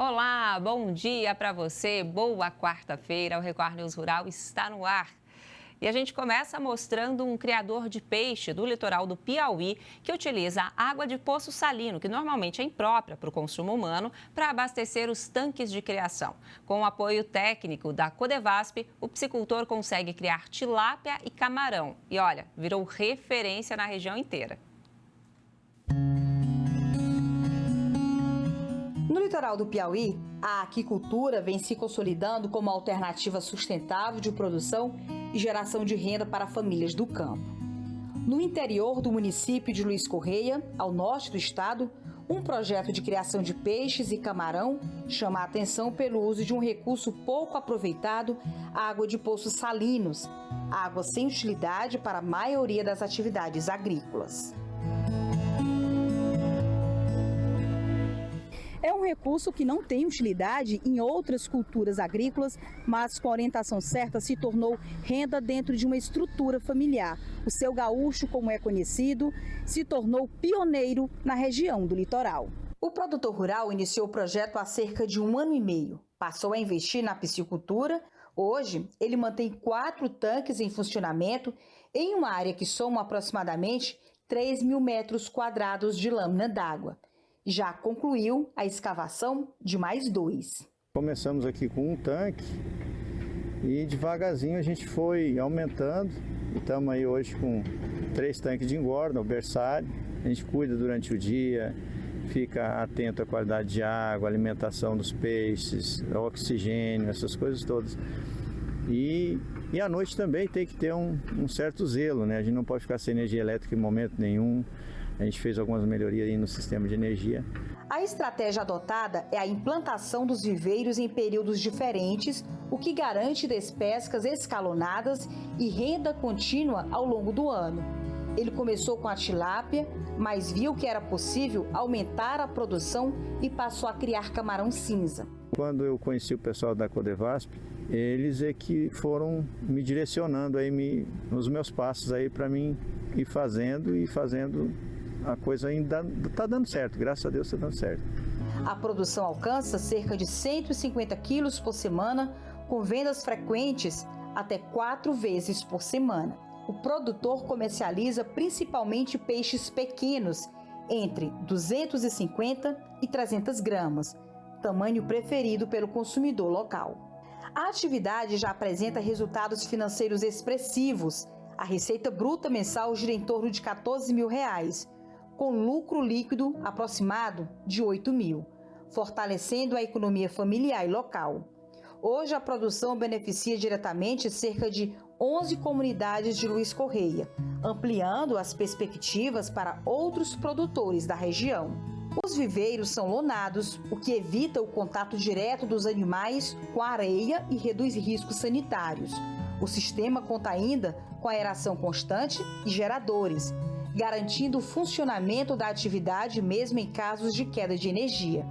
Olá, bom dia para você, boa quarta-feira. O Record News Rural está no ar. E a gente começa mostrando um criador de peixe do litoral do Piauí que utiliza água de poço salino, que normalmente é imprópria para o consumo humano, para abastecer os tanques de criação. Com o apoio técnico da Codevasp, o piscicultor consegue criar tilápia e camarão. E olha, virou referência na região inteira. No litoral do Piauí, a aquicultura vem se consolidando como alternativa sustentável de produção e geração de renda para famílias do campo. No interior do município de Luiz Correia, ao norte do estado, um projeto de criação de peixes e camarão chama a atenção pelo uso de um recurso pouco aproveitado, a água de poços salinos, água sem utilidade para a maioria das atividades agrícolas. É um recurso que não tem utilidade em outras culturas agrícolas, mas com a orientação certa se tornou renda dentro de uma estrutura familiar. O seu gaúcho, como é conhecido, se tornou pioneiro na região do litoral. O produtor rural iniciou o projeto há cerca de 1 ano e meio. Passou a investir na piscicultura. Hoje, ele mantém 4 tanques em funcionamento em uma área que soma aproximadamente 3.000 metros quadrados de lâmina d'água. Já concluiu a escavação de mais 2. Começamos aqui com um tanque e devagarzinho a gente foi aumentando. E estamos aí hoje com 3 tanques de engorda, o berçário. A gente cuida durante o dia, fica atento à qualidade de água, alimentação dos peixes, oxigênio, essas coisas todas. E à noite também tem que ter um certo zelo, né? A gente não pode ficar sem energia elétrica em momento nenhum. A gente fez algumas melhorias aí no sistema de energia. A estratégia adotada é a implantação dos viveiros em períodos diferentes, o que garante despescas escalonadas e renda contínua ao longo do ano. Ele começou com a tilápia, mas viu que era possível aumentar a produção e passou a criar camarão cinza. Quando eu conheci o pessoal da Codevasp, eles é que foram me direcionando aí nos meus passos aí para mim ir fazendo a coisa ainda está dando certo, graças a Deus está dando certo. A produção alcança cerca de 150 quilos por semana, com vendas frequentes até 4 vezes por semana. O produtor comercializa principalmente peixes pequenos, entre 250 e 300 gramas, tamanho preferido pelo consumidor local. A atividade já apresenta resultados financeiros expressivos. A receita bruta mensal gira em torno de R$14 mil, com lucro líquido aproximado de 8 mil, fortalecendo a economia familiar e local. Hoje, a produção beneficia diretamente cerca de 11 comunidades de Luiz Correia, ampliando as perspectivas para outros produtores da região. Os viveiros são lonados, o que evita o contato direto dos animais com a areia e reduz riscos sanitários. O sistema conta ainda com aeração constante e geradores, garantindo o funcionamento da atividade mesmo em casos de queda de energia.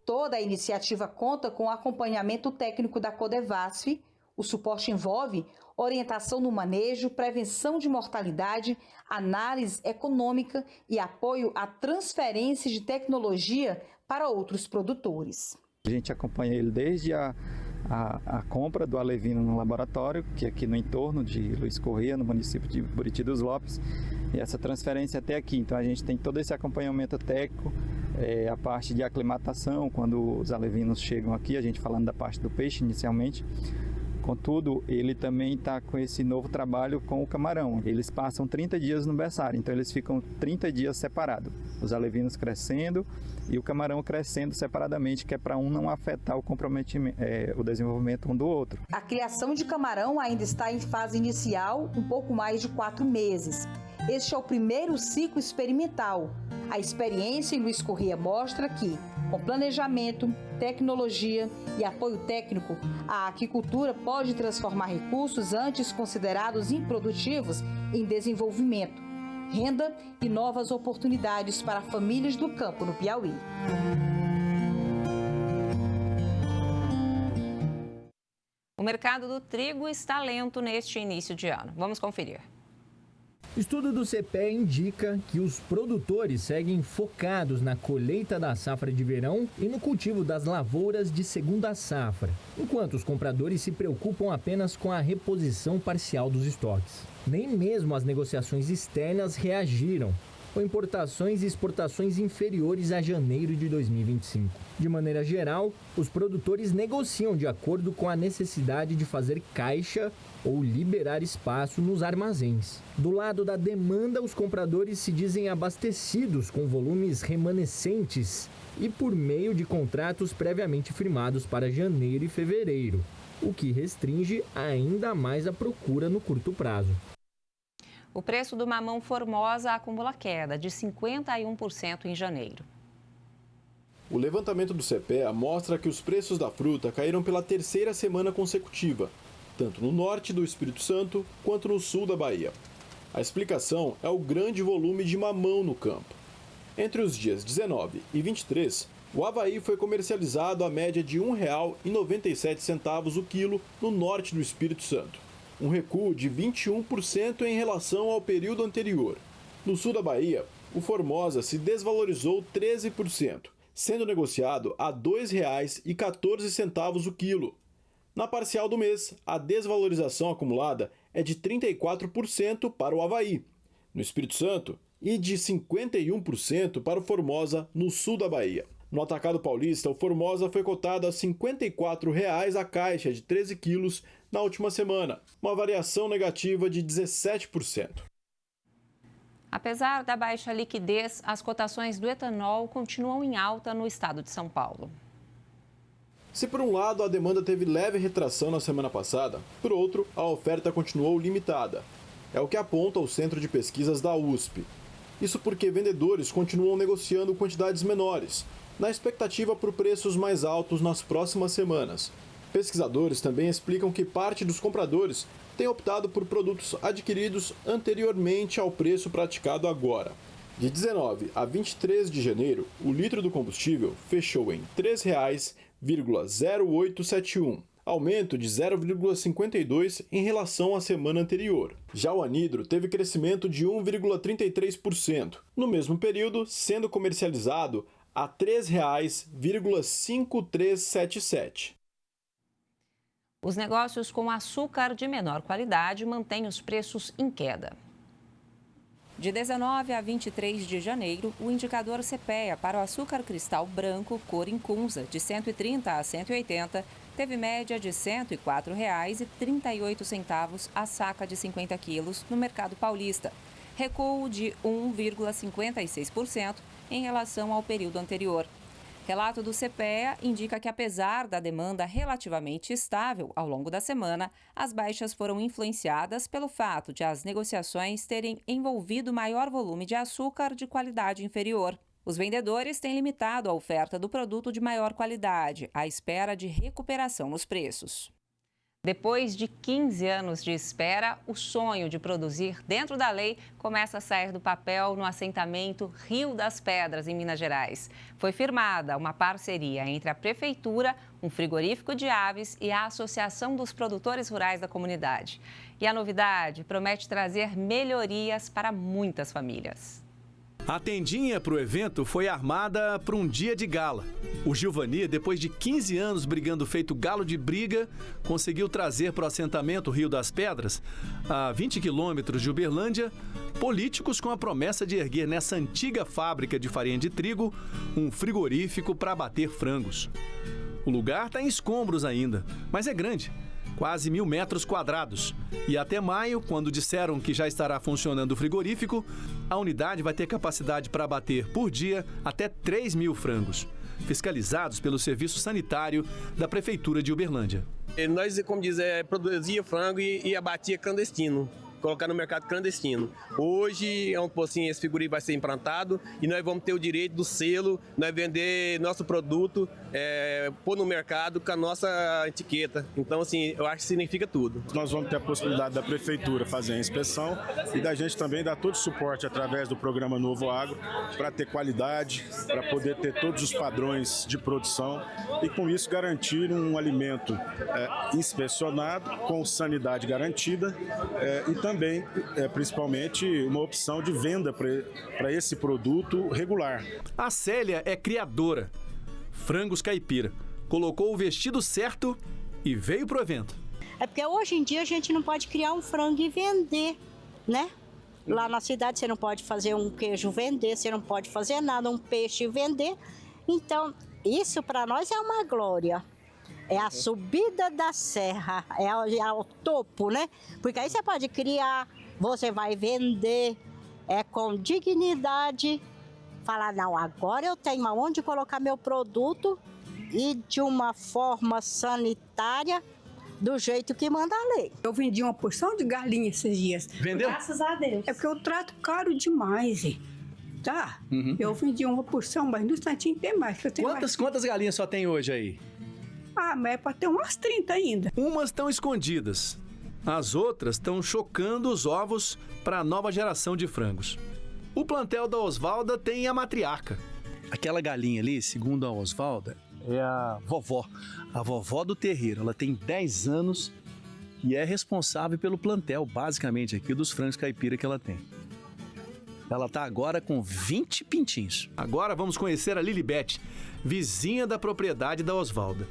Toda a iniciativa conta com o acompanhamento técnico da Codevasp. O suporte envolve orientação no manejo, prevenção de mortalidade, análise econômica e apoio à transferência de tecnologia para outros produtores. A gente acompanha ele desde a compra do alevino no laboratório, que é aqui no entorno de Luiz Correia, no município de Buriti dos Lopes, e essa transferência até aqui. Então a gente tem todo esse acompanhamento técnico, a parte de aclimatação, quando os alevinos chegam aqui, a gente falando da parte do peixe inicialmente. Contudo, ele também está com esse novo trabalho com o camarão. Eles passam 30 dias no berçário, então eles ficam 30 dias separados. Os alevinos crescendo e o camarão crescendo separadamente, que é para um não afetar o comprometimento, o desenvolvimento um do outro. A criação de camarão ainda está em fase inicial, um pouco mais de 4 meses. Este é o primeiro ciclo experimental. A experiência em Luiz Correia mostra que, com planejamento, tecnologia e apoio técnico, a aquicultura pode transformar recursos antes considerados improdutivos em desenvolvimento, renda e novas oportunidades para famílias do campo no Piauí. O mercado do trigo está lento neste início de ano. Vamos conferir. Estudo do CPEA indica que os produtores seguem focados na colheita da safra de verão e no cultivo das lavouras de segunda safra, enquanto os compradores se preocupam apenas com a reposição parcial dos estoques. Nem mesmo as negociações externas reagiram, com importações e exportações inferiores a janeiro de 2025. De maneira geral, os produtores negociam de acordo com a necessidade de fazer caixa ou liberar espaço nos armazéns. Do lado da demanda, os compradores se dizem abastecidos com volumes remanescentes e por meio de contratos previamente firmados para janeiro e fevereiro, o que restringe ainda mais a procura no curto prazo. O preço do mamão Formosa acumula queda de 51% em janeiro. O levantamento do CPEA mostra que os preços da fruta caíram pela terceira semana consecutiva, tanto no norte do Espírito Santo quanto no sul da Bahia. A explicação é o grande volume de mamão no campo. Entre os dias 19 e 23, o Avaí foi comercializado à média de R$ 1,97 o quilo no norte do Espírito Santo, um recuo de 21% em relação ao período anterior. No sul da Bahia, o Formosa se desvalorizou 13%, sendo negociado a R$ 2,14 o quilo. Na parcial do mês, a desvalorização acumulada é de 34% para o Avaí, no Espírito Santo, e de 51% para o Formosa, no sul da Bahia. No atacado paulista, o Formosa foi cotado a R$ 54,00 a caixa de 13 quilos na última semana, uma variação negativa de 17%. Apesar da baixa liquidez, as cotações do etanol continuam em alta no estado de São Paulo. Se por um lado a demanda teve leve retração na semana passada, por outro, a oferta continuou limitada. É o que aponta o Centro de Pesquisas da USP. Isso porque vendedores continuam negociando quantidades menores, na expectativa por preços mais altos nas próximas semanas. Pesquisadores também explicam que parte dos compradores tem optado por produtos adquiridos anteriormente ao preço praticado agora. De 19 a 23 de janeiro, o litro do combustível fechou em R$ 3,0871, aumento de 0,52 em relação à semana anterior. Já o anidro teve crescimento de 1,33%, no mesmo período sendo comercializado a R$ 3,5377. Os negócios com açúcar de menor qualidade mantêm os preços em queda. De 19 a 23 de janeiro, o indicador CPEA para o açúcar cristal branco cor incunsa, de 130 a 180, teve média de R$ 104,38 a saca de 50 quilos no mercado paulista, recuo de 1,56% em relação ao período anterior. Relato do CPEA indica que, apesar da demanda relativamente estável ao longo da semana, as baixas foram influenciadas pelo fato de as negociações terem envolvido maior volume de açúcar de qualidade inferior. Os vendedores têm limitado a oferta do produto de maior qualidade, à espera de recuperação nos preços. Depois de 15 anos de espera, o sonho de produzir dentro da lei começa a sair do papel no assentamento Rio das Pedras, em Minas Gerais. Foi firmada uma parceria entre a Prefeitura, um frigorífico de aves e a Associação dos Produtores Rurais da comunidade. E a novidade promete trazer melhorias para muitas famílias. A tendinha para o evento foi armada para um dia de gala. O Gilvani, depois de 15 anos brigando feito galo de briga, conseguiu trazer para o assentamento Rio das Pedras, a 20 quilômetros de Uberlândia, políticos com a promessa de erguer nessa antiga fábrica de farinha de trigo um frigorífico para abater frangos. O lugar está em escombros ainda, mas é grande. Quase 1.000 metros quadrados. E até maio, quando disseram que já estará funcionando o frigorífico, a unidade vai ter capacidade para abater por dia até 3.000 frangos, fiscalizados pelo Serviço Sanitário da Prefeitura de Uberlândia. Nós, como diz, produzia frango e abatia clandestino, colocar no mercado clandestino. Hoje, esse frigorífico vai ser implantado e nós vamos ter o direito do selo, nós vender nosso produto, pôr no mercado com a nossa etiqueta. Então, assim, eu acho que significa tudo. Nós vamos ter a possibilidade da Prefeitura fazer a inspeção e da gente também dar todo o suporte através do programa Novo Agro para ter qualidade, para poder ter todos os padrões de produção e, com isso, garantir um alimento inspecionado, com sanidade garantida e também também, principalmente, uma opção de venda para esse produto regular. A Célia é criadora. Frangos caipira. Colocou o vestido certo e veio pro evento. É porque hoje em dia a gente não pode criar um frango e vender, né? Lá na cidade você não pode fazer um queijo vender, você não pode fazer nada, um peixe vender. Então, isso para nós é uma glória. É a subida da serra, é o topo, né? Porque aí você pode criar, você vai vender, com dignidade. Falar, não, agora eu tenho aonde colocar meu produto e de uma forma sanitária, do jeito que manda a lei. Eu vendi uma porção de galinha esses dias. Vendeu? Graças a Deus. É porque eu trato caro demais, tá? Eu vendi uma porção, mas no instantinho tem mais. Que eu tenho Quantas galinhas só tem hoje aí? Mas é para ter umas 30 ainda. Umas estão escondidas. As outras estão chocando os ovos para a nova geração de frangos. O plantel da Osvalda tem a matriarca. Aquela galinha ali, segundo a Osvalda, é a vovó do terreiro. Ela tem 10 anos e é responsável pelo plantel, basicamente, aqui dos frangos caipira que ela tem. Ela está agora com 20 pintinhos. Agora vamos conhecer a Lilibete, vizinha da propriedade da Osvalda.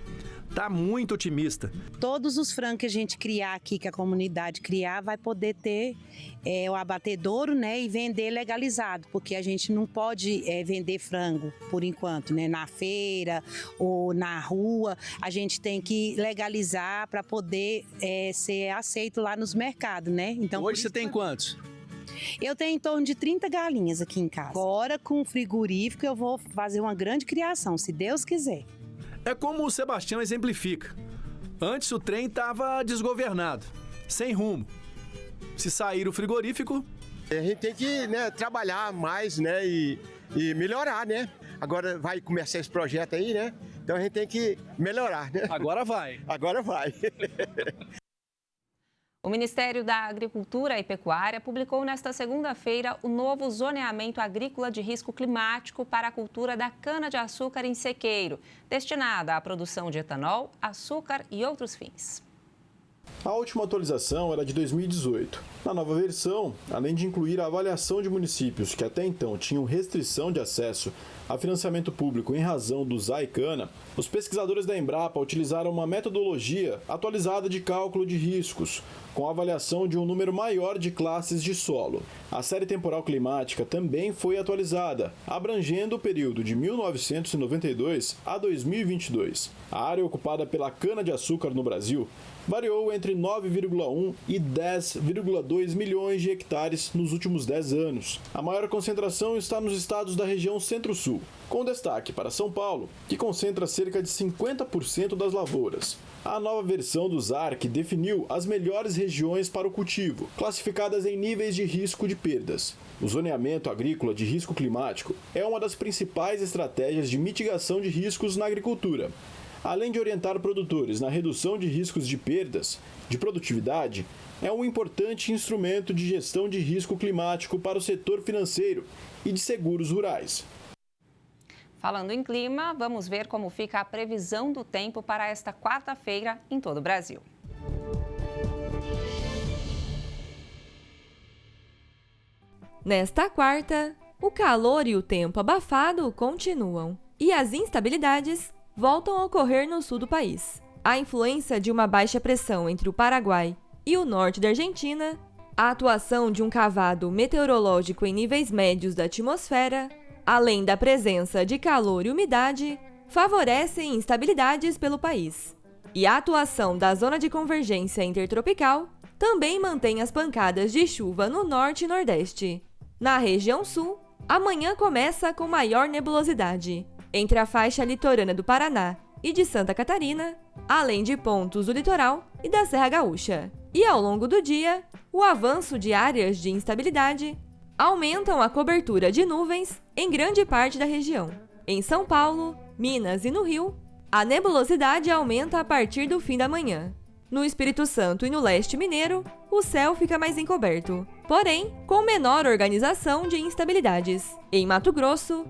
Tá muito otimista. Todos os frangos que a gente criar aqui, que a comunidade criar, vai poder ter o abatedouro, né, e vender legalizado, porque a gente não pode vender frango por enquanto, né, na feira ou na rua. A gente tem que legalizar para poder ser aceito lá nos mercados, né? Então, hoje você tem quantos? Eu tenho em torno de 30 galinhas aqui em casa. Agora, com o frigorífico, eu vou fazer uma grande criação, se Deus quiser. É como o Sebastião exemplifica. Antes o trem estava desgovernado, sem rumo. Se sair o frigorífico... A gente tem que, né, trabalhar mais, né, e melhorar, né? Agora vai começar esse projeto aí, né? Então a gente tem que melhorar, né? Agora vai. Agora vai. O Ministério da Agricultura e Pecuária publicou nesta segunda-feira o novo zoneamento agrícola de risco climático para a cultura da cana-de-açúcar em sequeiro, destinada à produção de etanol, açúcar e outros fins. A última atualização era de 2018. Na nova versão, além de incluir a avaliação de municípios que até então tinham restrição de acesso a financiamento público em razão do ZAI-Cana, os pesquisadores da Embrapa utilizaram uma metodologia atualizada de cálculo de riscos, com a avaliação de um número maior de classes de solo. A série temporal climática também foi atualizada, abrangendo o período de 1992 a 2022. A área ocupada pela cana-de-açúcar no Brasil variou entre 9,1 e 10,2 milhões de hectares nos últimos 10 anos. A maior concentração está nos estados da região Centro-Sul, com destaque para São Paulo, que concentra cerca de 50% das lavouras. A nova versão do ZARC definiu as melhores regiões para o cultivo, classificadas em níveis de risco de perdas. O zoneamento agrícola de risco climático é uma das principais estratégias de mitigação de riscos na agricultura. Além de orientar produtores na redução de riscos de perdas de produtividade, é um importante instrumento de gestão de risco climático para o setor financeiro e de seguros rurais. Falando em clima, vamos ver como fica a previsão do tempo para esta quarta-feira em todo o Brasil. Nesta quarta, o calor e o tempo abafado continuam e as instabilidades voltam a ocorrer no sul do país. A influência de uma baixa pressão entre o Paraguai e o norte da Argentina, a atuação de um cavado meteorológico em níveis médios da atmosfera, além da presença de calor e umidade, favorecem instabilidades pelo país. E a atuação da zona de convergência intertropical também mantém as pancadas de chuva no norte e nordeste. Na região sul, amanhã começa com maior nebulosidade entre a faixa litorânea do Paraná e de Santa Catarina, além de pontos do litoral e da Serra Gaúcha. E ao longo do dia, o avanço de áreas de instabilidade aumentam a cobertura de nuvens em grande parte da região. Em São Paulo, Minas e no Rio, a nebulosidade aumenta a partir do fim da manhã. No Espírito Santo e no leste mineiro, o céu fica mais encoberto, porém com menor organização de instabilidades. Em Mato Grosso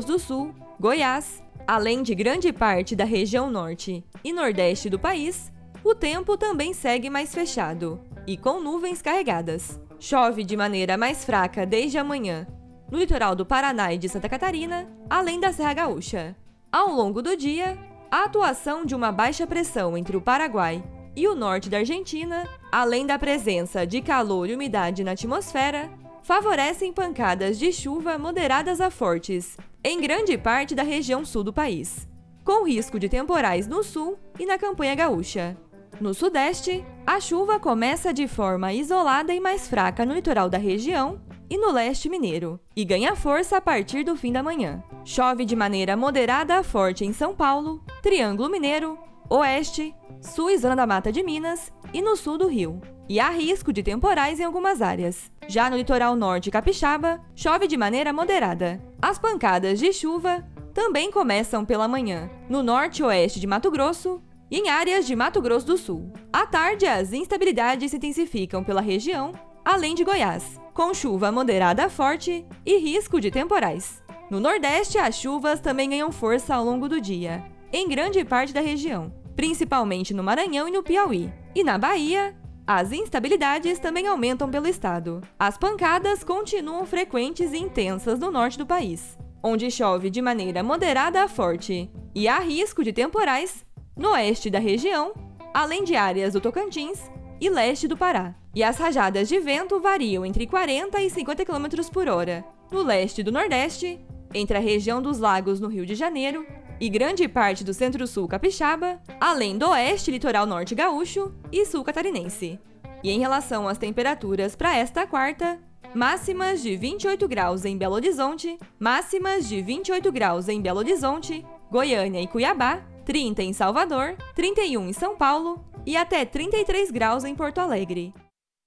do Sul, Goiás, além de grande parte da região norte e nordeste do país, o tempo também segue mais fechado e com nuvens carregadas. Chove de maneira mais fraca desde amanhã no litoral do Paraná e de Santa Catarina, além da Serra Gaúcha. Ao longo do dia, a atuação de uma baixa pressão entre o Paraguai e o norte da Argentina, além da presença de calor e umidade na atmosfera, favorecem pancadas de chuva moderadas a fortes em grande parte da região sul do país, com risco de temporais no sul e na campanha gaúcha. No sudeste, a chuva começa de forma isolada e mais fraca no litoral da região e no leste mineiro, e ganha força a partir do fim da manhã. Chove de maneira moderada a forte em São Paulo, Triângulo Mineiro, Oeste, Sul e Zona da Mata de Minas e no sul do Rio. E há risco de temporais em algumas áreas. Já no litoral norte capixaba, chove de maneira moderada. As pancadas de chuva também começam pela manhã, no norte e oeste de Mato Grosso e em áreas de Mato Grosso do Sul. À tarde, as instabilidades se intensificam pela região, além de Goiás, com chuva moderada a forte e risco de temporais. No Nordeste, as chuvas também ganham força ao longo do dia, em grande parte da região, principalmente no Maranhão e no Piauí. E na Bahia, as instabilidades também aumentam pelo estado. As pancadas continuam frequentes e intensas no norte do país, onde chove de maneira moderada a forte, e há risco de temporais no oeste da região, além de áreas do Tocantins e leste do Pará. E as rajadas de vento variam entre 40 e 50 km por hora, no leste do Nordeste, entre a região dos lagos no Rio de Janeiro e grande parte do centro-sul capixaba, além do oeste litoral norte gaúcho e sul catarinense. E em relação às temperaturas para esta quarta, máximas de 28 graus em Belo Horizonte, máximas de 28 graus em Belo Horizonte, Goiânia e Cuiabá, 30 em Salvador, 31 em São Paulo e até 33 graus em Porto Alegre.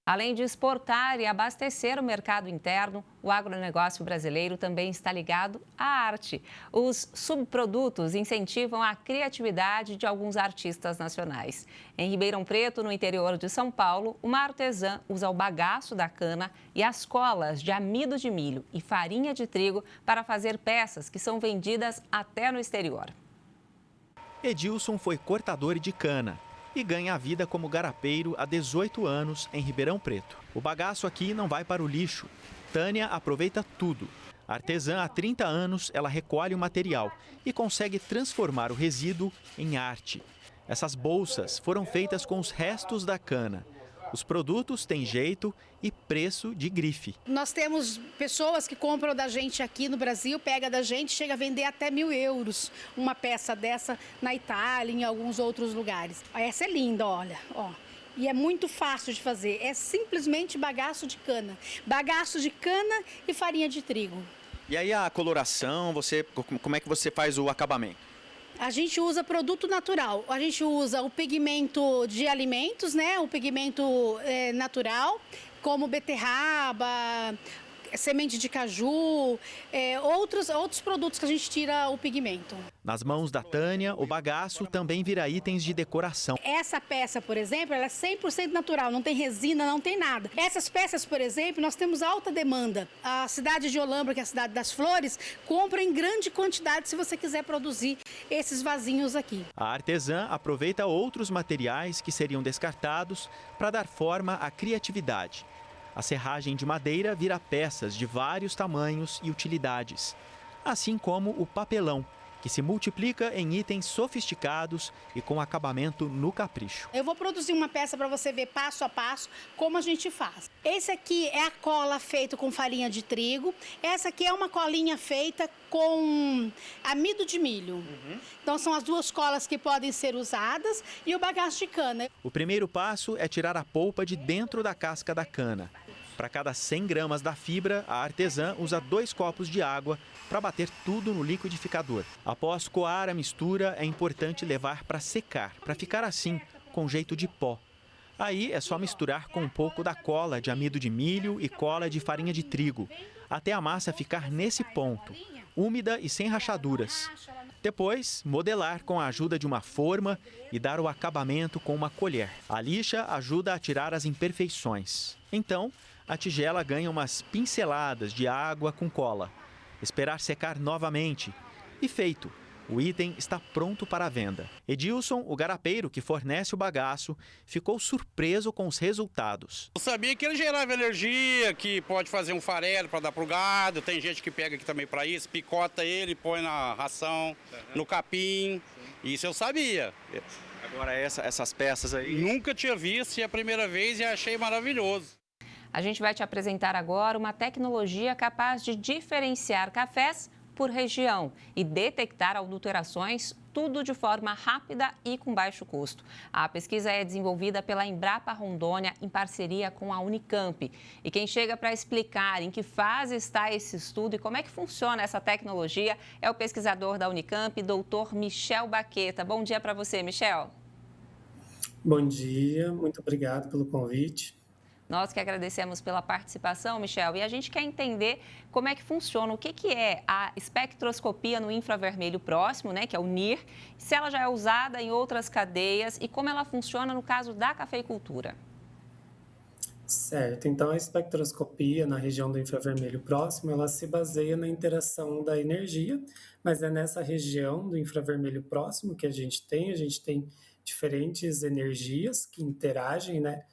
Além de exportar e abastecer o mercado interno, o agronegócio brasileiro também está ligado à arte. Os subprodutos incentivam a criatividade de alguns artistas nacionais. Em Ribeirão Preto, no interior de São Paulo, uma artesã usa o bagaço da cana e as colas de amido de milho e farinha de trigo para fazer peças que são vendidas até no exterior. Edilson foi cortador de cana e ganha a vida como garapeiro há 18 anos em Ribeirão Preto. O bagaço aqui não vai para o lixo. Tânia aproveita tudo. Artesã há 30 anos, ela recolhe o material e consegue transformar o resíduo em arte. Essas bolsas foram feitas com os restos da cana. Os produtos têm jeito e preço de grife. Nós temos pessoas que compram da gente aqui no Brasil, pega da gente, chega a vender até 1.000 euros uma peça dessa na Itália, em alguns outros lugares. Essa é linda, olha, ó. E é muito fácil de fazer, é simplesmente bagaço de cana. Bagaço de cana e farinha de trigo. E aí a coloração, como é que você faz o acabamento? A gente usa produto natural, a gente usa o pigmento de alimentos, né? O pigmento natural, como beterraba, semente de caju, outros produtos que a gente tira o pigmento. Nas mãos da Tânia, o bagaço também vira itens de decoração. Essa peça, por exemplo, ela é 100% natural, não tem resina, não tem nada. Essas peças, por exemplo, nós temos alta demanda. A cidade de Olambra, que é a cidade das flores, compra em grande quantidade se você quiser produzir esses vasinhos aqui. A artesã aproveita outros materiais que seriam descartados para dar forma à criatividade. A serragem de madeira vira peças de vários tamanhos e utilidades, assim como o papelão, que se multiplica em itens sofisticados e com acabamento no capricho. Eu vou produzir uma peça para você ver passo a passo como a gente faz. Esse aqui é a cola feita com farinha de trigo. Essa aqui é uma colinha feita com amido de milho. Então são as duas colas que podem ser usadas e o bagaço de cana. O primeiro passo é tirar a polpa de dentro da casca da cana. Para cada 100 gramas da fibra, a artesã usa 2 copos de água para bater tudo no liquidificador. Após coar a mistura, é importante levar para secar, para ficar assim, com jeito de pó. Aí é só misturar com um pouco da cola de amido de milho e cola de farinha de trigo, até a massa ficar nesse ponto, úmida e sem rachaduras. Depois, modelar com a ajuda de uma forma e dar o acabamento com uma colher. A lixa ajuda a tirar as imperfeições. Então, a tigela ganha umas pinceladas de água com cola. Esperar secar novamente. E feito. O item está pronto para a venda. Edilson, o garapeiro que fornece o bagaço, ficou surpreso com os resultados. Eu sabia que ele gerava energia, que pode fazer um farelo para dar para o gado. Tem gente que pega aqui também para isso, picota ele, põe na ração, no capim. Isso eu sabia. Agora essas peças aí? Nunca tinha visto, e é a primeira vez e achei maravilhoso. A gente vai te apresentar agora uma tecnologia capaz de diferenciar cafés por região e detectar adulterações, tudo de forma rápida e com baixo custo. A pesquisa é desenvolvida pela Embrapa Rondônia em parceria com a Unicamp. E quem chega para explicar em que fase está esse estudo e como é que funciona essa tecnologia é o pesquisador da Unicamp, doutor Michel Baqueta. Bom dia para você, Michel. Bom dia, muito obrigado pelo convite. Nós que agradecemos pela participação, Michel, e a gente quer entender como é que funciona, o que é a espectroscopia no infravermelho próximo, né, que é o NIR, se ela já é usada em outras cadeias e como ela funciona no caso da cafeicultura. Certo, então a espectroscopia na região do infravermelho próximo, ela se baseia na interação da energia, mas é nessa região do infravermelho próximo que a gente tem diferentes energias que interagem, né,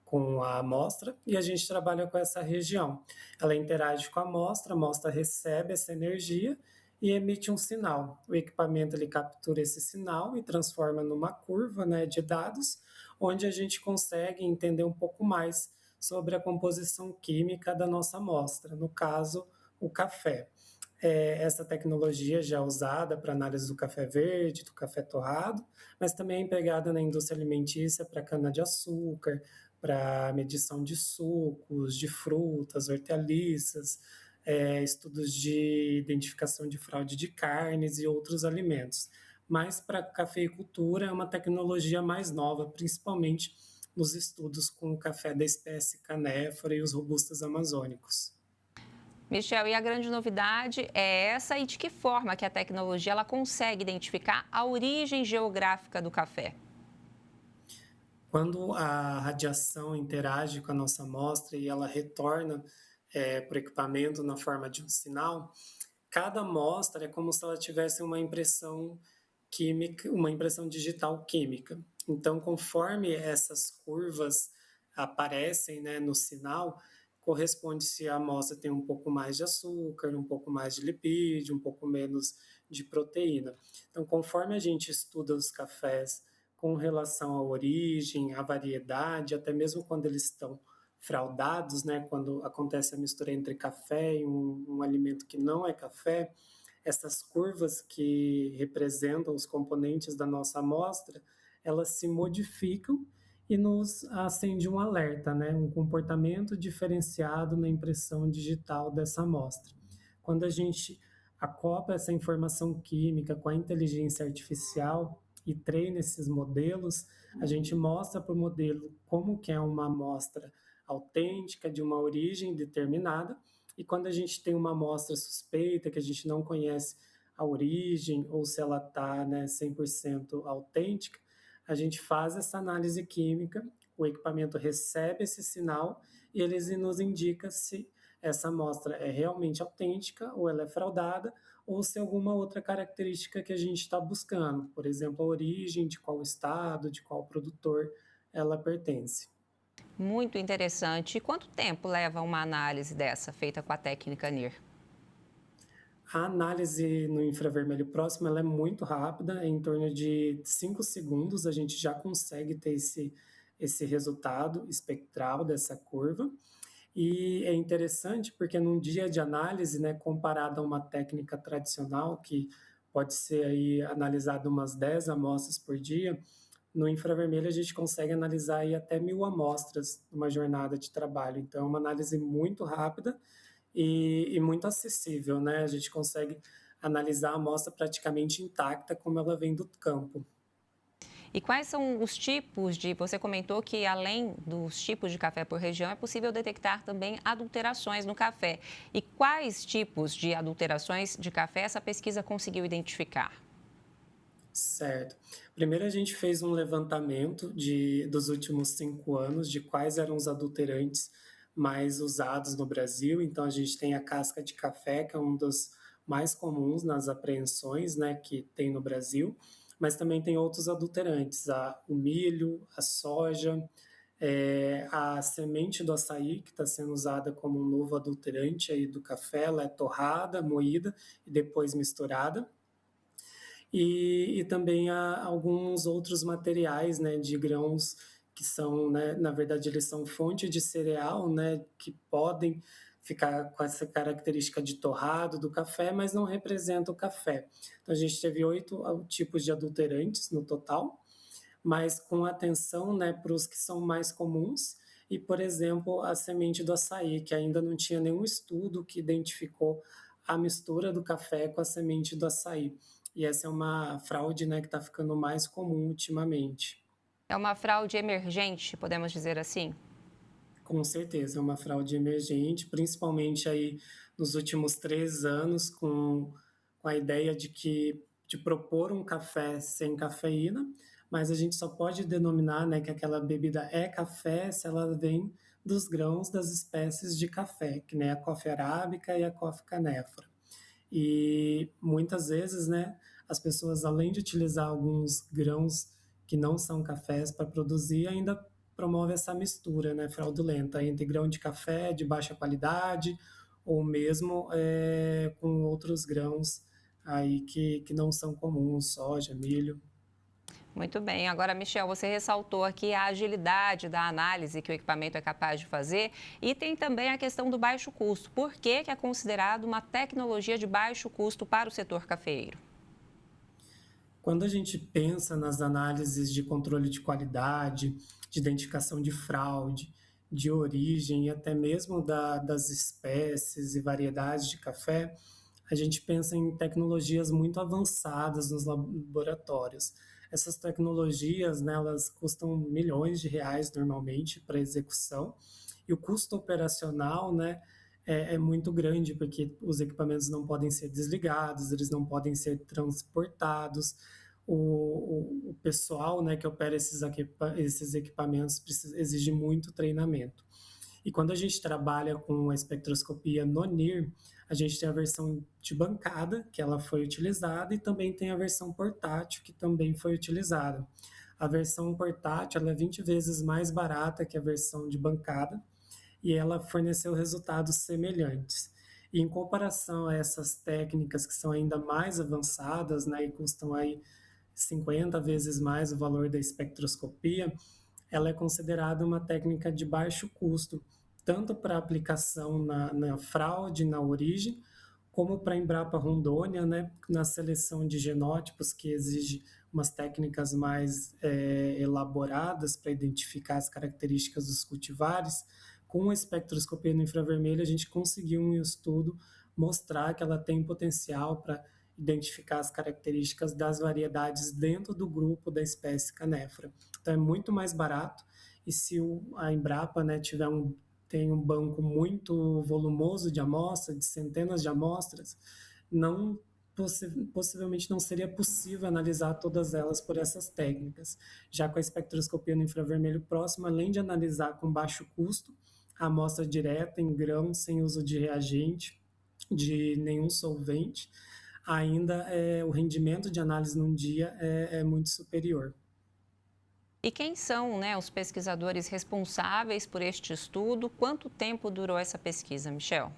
com a amostra, e a gente trabalha com essa região. Ela interage com a amostra recebe essa energia e emite um sinal. O equipamento ele captura esse sinal e transforma numa curva, né, de dados, onde a gente consegue entender um pouco mais sobre a composição química da nossa amostra, no caso, o café. Essa tecnologia já é usada para análise do café verde, do café torrado, mas também é empregada na indústria alimentícia para cana-de-açúcar, para medição de sucos, de frutas, hortaliças, estudos de identificação de fraude de carnes e outros alimentos. Mas para a cafeicultura é uma tecnologia mais nova, principalmente nos estudos com o café da espécie canéfora e os robustos amazônicos. Michel, e a grande novidade é essa, e de que forma que a tecnologia ela consegue identificar a origem geográfica do café? Quando a radiação interage com a nossa amostra e ela retorna para o equipamento na forma de um sinal, cada amostra é como se ela tivesse uma impressão química, uma impressão digital química. Então, conforme essas curvas aparecem, né, no sinal, corresponde se a amostra tem um pouco mais de açúcar, um pouco mais de lipídio, um pouco menos de proteína. Então, conforme a gente estuda os cafés com relação à origem, à variedade, até mesmo quando eles estão fraudados, né, quando acontece a mistura entre café e um alimento que não é café, essas curvas que representam os componentes da nossa amostra, elas se modificam e nos acende um alerta, né, um comportamento diferenciado na impressão digital dessa amostra. Quando a gente acopla essa informação química com a inteligência artificial e treina esses modelos, a gente mostra para o modelo como que é uma amostra autêntica de uma origem determinada, e quando a gente tem uma amostra suspeita, que a gente não conhece a origem ou se ela está, né, 100% autêntica, a gente faz essa análise química, o equipamento recebe esse sinal e ele nos indica se essa amostra é realmente autêntica ou ela é fraudada, ou se alguma outra característica que a gente está buscando, por exemplo, a origem, de qual estado, de qual produtor ela pertence. Muito interessante. E quanto tempo leva uma análise dessa, feita com a técnica NIR? A análise no infravermelho próximo ela é muito rápida, em torno de 5 segundos a gente já consegue ter esse resultado espectral dessa curva. E é interessante porque num dia de análise, né, comparado a uma técnica tradicional, que pode ser aí analisada umas 10 amostras por dia, no infravermelho a gente consegue analisar aí até 1.000 amostras numa jornada de trabalho. Então é uma análise muito rápida e muito acessível, né? A gente consegue analisar a amostra praticamente intacta como ela vem do campo. E quais são os tipos de... Você comentou que, além dos tipos de café por região, é possível detectar também adulterações no café. E quais tipos de adulterações de café essa pesquisa conseguiu identificar? Certo. Primeiro a gente fez um levantamento dos últimos 5 anos de quais eram os adulterantes mais usados no Brasil. Então a gente tem a casca de café, que é um mais comuns nas apreensões, né, que tem no Brasil, mas também tem outros adulterantes, o milho, a soja, a semente do açaí, que está sendo usada como um novo adulterante aí do café. Ela é torrada, moída e depois misturada. E também há alguns outros materiais, né, de grãos que são, né, na verdade, eles são fonte de cereal, né, que podem ficar com essa característica de torrado do café, mas não representa o café. Então, a gente teve 8 tipos de adulterantes no total, mas com atenção, né, para os que são mais comuns. E, por exemplo, a semente do açaí, que ainda não tinha nenhum estudo que identificou a mistura do café com a semente do açaí. E essa é uma fraude, né, que está ficando mais comum ultimamente. É uma fraude emergente, podemos dizer assim? Com certeza, é uma fraude emergente, principalmente aí nos últimos 3 anos, com a ideia de propor um café sem cafeína, mas a gente só pode denominar, né, que aquela bebida é café se ela vem dos grãos das espécies de café, que nem a coffea arábica e a coffea canephora. E muitas vezes, né, as pessoas, além de utilizar alguns grãos que não são cafés para produzir, ainda promove essa mistura, né, fraudulenta entre grão de café de baixa qualidade ou mesmo com outros grãos aí que não são comuns, soja, milho. Muito bem. Agora, Michel, você ressaltou aqui a agilidade da análise que o equipamento é capaz de fazer e tem também a questão do baixo custo. Por que é considerado uma tecnologia de baixo custo para o setor cafeeiro? Quando a gente pensa nas análises de controle de qualidade, de identificação de fraude, de origem e até mesmo das espécies e variedades de café, a gente pensa em tecnologias muito avançadas nos laboratórios. Essas tecnologias, né, elas custam milhões de reais normalmente para execução, e o custo operacional, né, é muito grande, porque os equipamentos não podem ser desligados, eles não podem ser transportados. O pessoal, né, que opera esses equipamentos exige muito treinamento. E quando a gente trabalha com a espectroscopia no NIR, a gente tem a versão de bancada, que ela foi utilizada, e também tem a versão portátil, que também foi utilizada. A versão portátil ela é 20 vezes mais barata que a versão de bancada, e ela forneceu resultados semelhantes. E em comparação a essas técnicas que são ainda mais avançadas, né, e custam aí 50 vezes mais o valor da espectroscopia, ela é considerada uma técnica de baixo custo, tanto para aplicação na fraude, na origem, como para a Embrapa Rondônia, né, na seleção de genótipos, que exige umas técnicas mais elaboradas para identificar as características dos cultivares. Com a espectroscopia no infravermelho, a gente conseguiu um estudo mostrar que ela tem potencial para identificar as características das variedades dentro do grupo da espécie canephora. Então é muito mais barato, e se a Embrapa, né, tem um banco muito volumoso de amostras, de centenas de amostras, possivelmente não seria possível analisar todas elas por essas técnicas. Já com a espectroscopia no infravermelho próximo, além de analisar com baixo custo, a amostra direta em grão, sem uso de reagente, de nenhum solvente, ainda o rendimento de análise num dia é muito superior. E quem são, né, os pesquisadores responsáveis por este estudo? Quanto tempo durou essa pesquisa, Michel?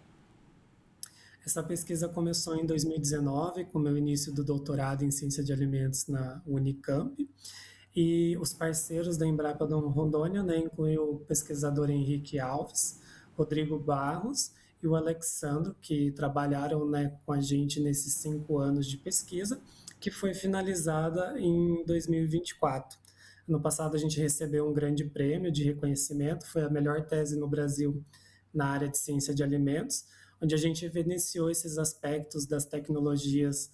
Essa pesquisa começou em 2019, com o meu início do doutorado em Ciência de Alimentos na Unicamp. E os parceiros da Embrapa Rondônia, né, incluem o pesquisador Henrique Alves, Rodrigo Barros e o Alexandro, que trabalharam, né, com a gente nesses 5 anos de pesquisa, que foi finalizada em 2024. No passado, a gente recebeu um grande prêmio de reconhecimento, foi a melhor tese no Brasil na área de ciência de alimentos, onde a gente evidenciou esses aspectos das tecnologias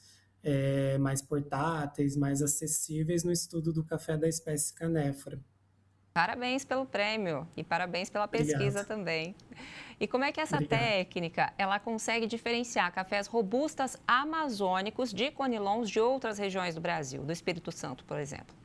mais portáteis, mais acessíveis no estudo do café da espécie canephora. Parabéns pelo prêmio e parabéns pela pesquisa também. E como é que essa técnica ela consegue diferenciar cafés robustas amazônicos de conilons de outras regiões do Brasil, do Espírito Santo, por exemplo?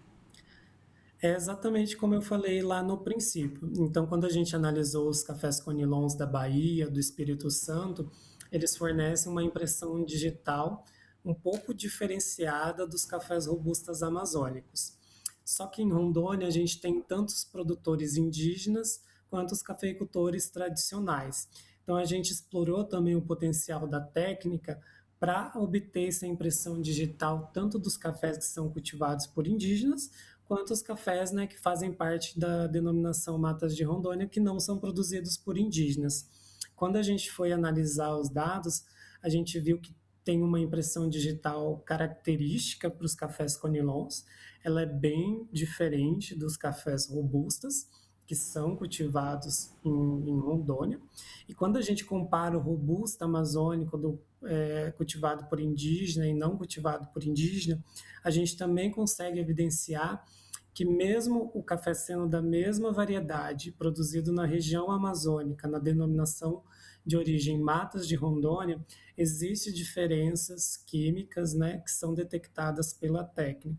É exatamente como eu falei lá no princípio. Então, quando a gente analisou os cafés conilons da Bahia, do Espírito Santo, eles fornecem uma impressão digital um pouco diferenciada dos cafés robustas amazônicos. Só que em Rondônia a gente tem tantos produtores indígenas quanto os cafeicultores tradicionais. Então a gente explorou também o potencial da técnica para obter essa impressão digital tanto dos cafés que são cultivados por indígenas, quanto os cafés, né, que fazem parte da denominação Matas de Rondônia, que não são produzidos por indígenas. Quando a gente foi analisar os dados, a gente viu que tem uma impressão digital característica para os cafés conilons. Ela é bem diferente dos cafés robustas, que são cultivados em Rondônia. E quando a gente compara o robusta amazônico cultivado por indígena e não cultivado por indígena, a gente também consegue evidenciar que mesmo o café sendo da mesma variedade, produzido na região amazônica, na denominação de origem Matas de Rondônia, existem diferenças químicas, né, que são detectadas pela técnica.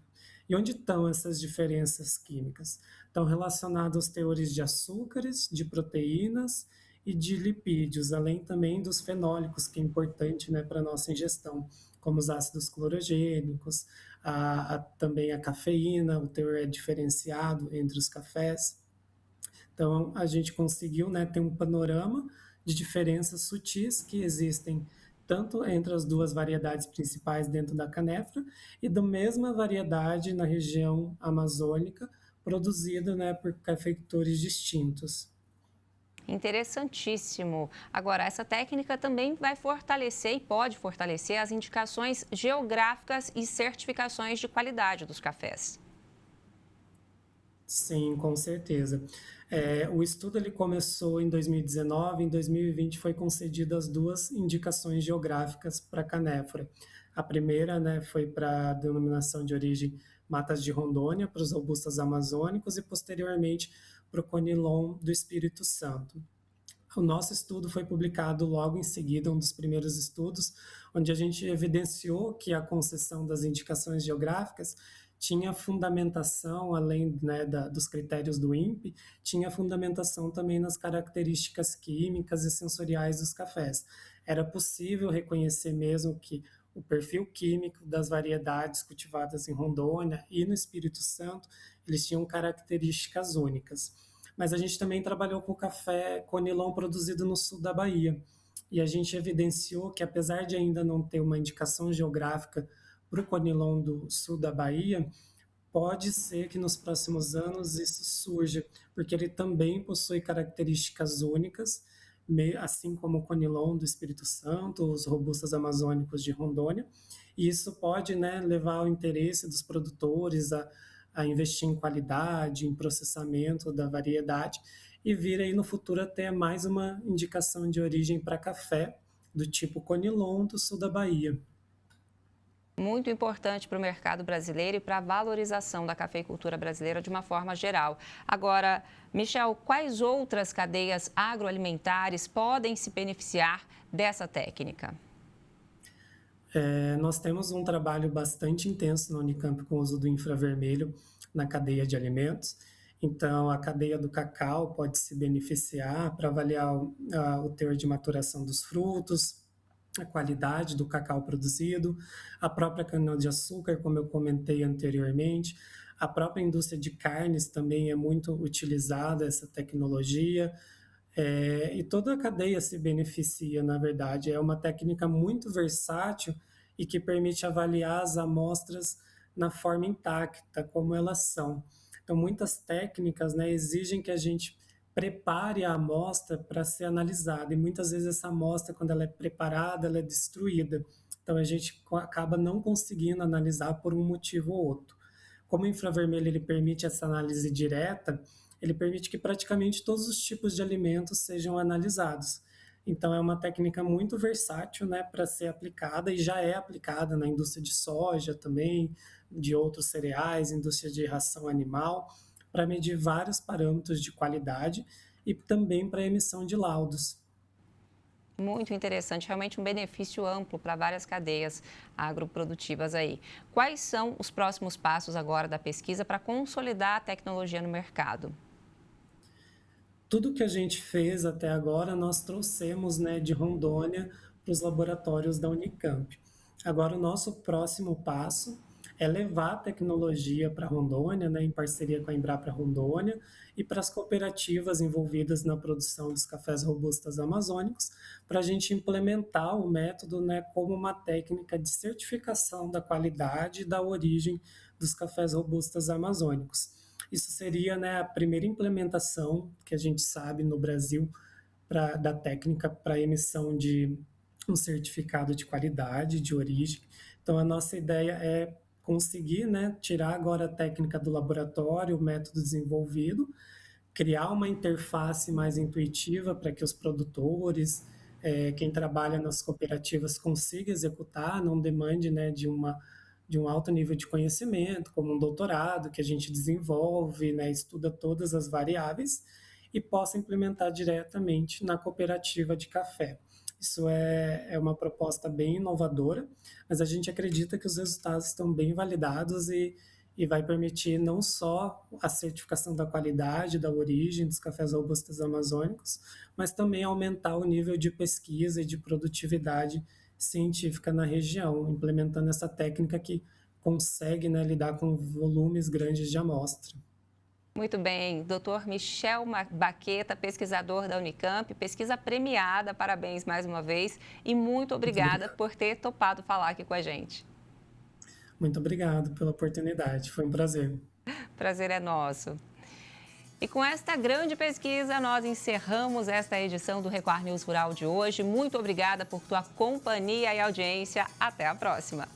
E onde estão essas diferenças químicas? Estão relacionadas aos teores de açúcares, de proteínas e de lipídios, além também dos fenólicos, que é importante, né, para a nossa ingestão, como os ácidos clorogênicos, também a cafeína, o teor é diferenciado entre os cafés. Então, a gente conseguiu, né, ter um panorama de diferenças sutis que existem tanto entre as duas variedades principais dentro da canéfora e da mesma variedade na região amazônica, produzida, né, por cafeicultores distintos. Interessantíssimo. Agora, essa técnica também vai fortalecer e pode fortalecer as indicações geográficas e certificações de qualidade dos cafés. Sim, com certeza. O estudo ele começou em 2019, em 2020 foi concedido as 2 indicações geográficas para a canéfora. A primeira, né, foi para a denominação de origem Matas de Rondônia, para os robustas amazônicos e posteriormente para o conilon do Espírito Santo. O nosso estudo foi publicado logo em seguida, um dos primeiros estudos, onde a gente evidenciou que a concessão das indicações geográficas tinha fundamentação, além, né, dos critérios do INPE, tinha fundamentação também nas características químicas e sensoriais dos cafés. Era possível reconhecer mesmo que o perfil químico das variedades cultivadas em Rondônia e no Espírito Santo, eles tinham características únicas. Mas a gente também trabalhou com o café conilon produzido no sul da Bahia, e a gente evidenciou que, apesar de ainda não ter uma indicação geográfica para o conilon do sul da Bahia, pode ser que nos próximos anos isso surja, porque ele também possui características únicas, assim como o conilon do Espírito Santo, os robustas amazônicos de Rondônia, e isso pode, né, levar ao interesse dos produtores a investir em qualidade, em processamento da variedade, e vir aí no futuro até mais uma indicação de origem para café do tipo conilon do sul da Bahia. Muito importante para o mercado brasileiro e para a valorização da cafeicultura brasileira de uma forma geral. Agora, Michel, quais outras cadeias agroalimentares podem se beneficiar dessa técnica? Nós temos um trabalho bastante intenso na Unicamp com o uso do infravermelho na cadeia de alimentos. Então, a cadeia do cacau pode se beneficiar para avaliar o teor de maturação dos frutos, a qualidade do cacau produzido, a própria cana-de-açúcar, como eu comentei anteriormente, a própria indústria de carnes também é muito utilizada essa tecnologia, e toda a cadeia se beneficia, na verdade. É uma técnica muito versátil e que permite avaliar as amostras na forma intacta, como elas são. Então, muitas técnicas, né, exigem que a gente prepare a amostra para ser analisada, e muitas vezes essa amostra, quando ela é preparada, ela é destruída. Então, a gente acaba não conseguindo analisar por um motivo ou outro. Como o infravermelho ele permite essa análise direta, ele permite que praticamente todos os tipos de alimentos sejam analisados. Então, é uma técnica muito versátil, né, para ser aplicada, e já é aplicada na indústria de soja também, de outros cereais, indústria de ração animal, para medir vários parâmetros de qualidade e também para emissão de laudos. Muito interessante, realmente um benefício amplo para várias cadeias agroprodutivas aí. Quais são os próximos passos agora da pesquisa para consolidar a tecnologia no mercado? Tudo que a gente fez até agora, nós trouxemos, né, de Rondônia para os laboratórios da Unicamp. Agora, o nosso próximo passo é levar a tecnologia para Rondônia, né, em parceria com a Embrapa Rondônia, e para as cooperativas envolvidas na produção dos cafés robustas amazônicos, para a gente implementar o método, né, como uma técnica de certificação da qualidade e da origem dos cafés robustas amazônicos. Isso seria, né, a primeira implementação que a gente sabe no Brasil da técnica para emissão de um certificado de qualidade, de origem. Então, a nossa ideia é conseguir, né, tirar agora a técnica do laboratório, o método desenvolvido, criar uma interface mais intuitiva para que os produtores, quem trabalha nas cooperativas consiga executar, não demande, né, de um alto nível de conhecimento, como um doutorado que a gente desenvolve, né, estuda todas as variáveis e possa implementar diretamente na cooperativa de café. Isso é uma proposta bem inovadora, mas a gente acredita que os resultados estão bem validados e vai permitir não só a certificação da qualidade, da origem dos cafés robustos amazônicos, mas também aumentar o nível de pesquisa e de produtividade científica na região, implementando essa técnica que consegue, né, lidar com volumes grandes de amostra. Muito bem, Dr. Michel Baqueta, pesquisador da Unicamp, pesquisa premiada, parabéns mais uma vez e muito obrigada por ter topado falar aqui com a gente. Muito obrigado pela oportunidade, foi um prazer. Prazer é nosso. E com esta grande pesquisa, nós encerramos esta edição do Record News Rural de hoje. Muito obrigada por tua companhia e audiência. Até a próxima.